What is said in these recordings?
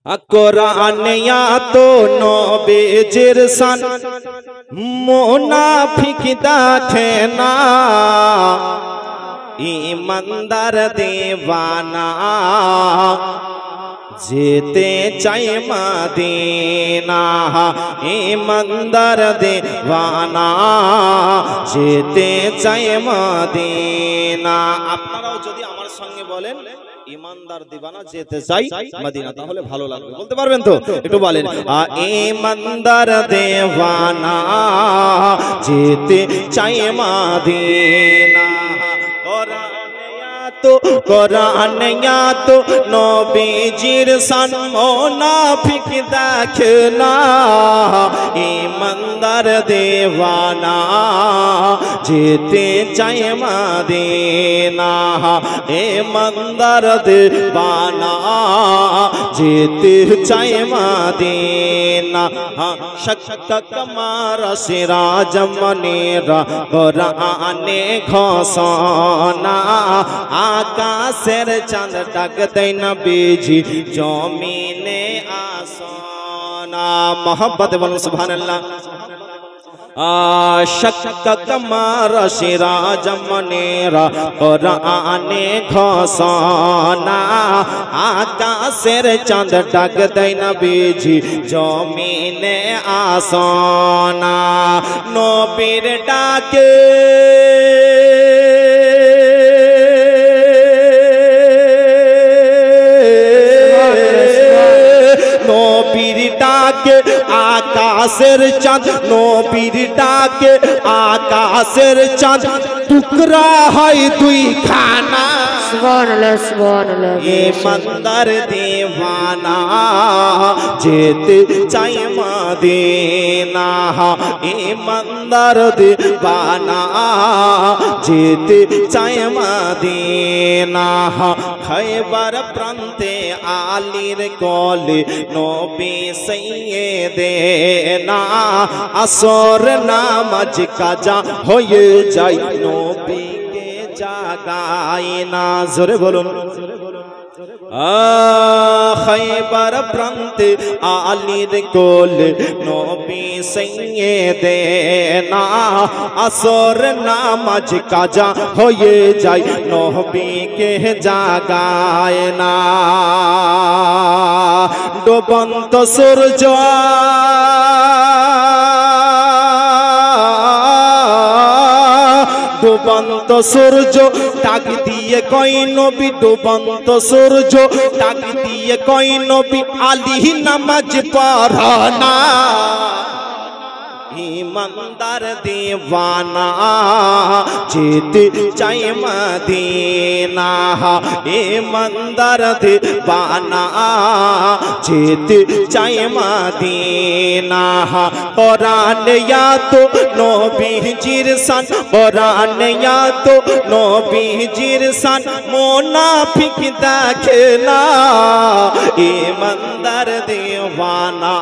কোরআনিয়া তো নবীজির শান মুনাফিক দেখে না ইমানদার দেওয়ানা যেতে চাই মদিনা ইমানদার দেওয়ানা যেতে চাই মদিনা। আপনারাও যদি আমার সঙ্গে বলেন ইমানদার দিবানা যেতে চাই মদিনা তাহলে ভালো লাগবে, বলতে পারবেন তো? একটু বলেন ইমানদার দেওয়ানা যেতে চাই মদিনা। কোরআনিয়া তো নবীজির শান মুনাফিক দেখে না ইমানদার দেওয়ানা যেতে চাই মদিনা ইমানদার দেওয়ানা যেতে চাই মদিনা। শক্ক কমার সিরাজ মনিরা কোরআনে ঘোষণা আকাশের চাঁদ ডাক দেয় নবীজি জমিনে আসনা। মোহাম্মদ বলুন সুবহানাল্লাহ। শক্ক কমার সিরাজ মনিরা কোরআনে ঘোষণা আকাশের চাঁদ ডাক দেয় নবীজি জমিনে আসনা। নবীর ডাকে নবীর ডাকে আকাশের চাঁদ নবীর ডাকে আকাশের চাঁদ টুকরা হয় দুই খানা। সুবহানাল্লাহ সুবহানাল্লাহ। ইমানদার দেওয়ানা যেতে চাই মদিনা ইমানদার দেওয়ানা যেতে চাই মদিনা। খৈবার প্রান্তে আলীর কোলে নবী সাইয়েদেনা আসর নামাজ কাজা হয়ে যায় নবীকে জাগায় না। জোরে বলুন। খৈবার প্রান্তে আলীর কোলে নবী সাইয়েদেনা আসর নামাজ কাজা হয়ে যায় নবীকে জাগায় না। ডুবন্ত সূর্য ডুবন্ত সূর্য ডাক দিয়ে কই নবী ডুবন্ত সূর্য ডাক দিয়ে কই নবী আলী নামাজ পড়না। ইমানদার দেওয়ানা যেতে চাই মদিনা ইমানদার দেওয়ানা যেতে চাই মদিনা। কোরআনিয়া তো নবীজির শান কোরআনিয়া তো নবীজির শান মুনাফিক দেখে না ইমানদার দেওয়ানা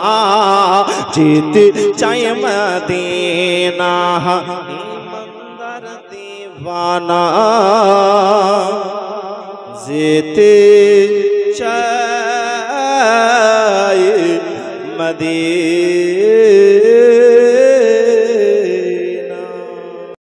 যেতে চাই মদিনা ইমানদার দেওয়ানা যেতে চাই মদিনা।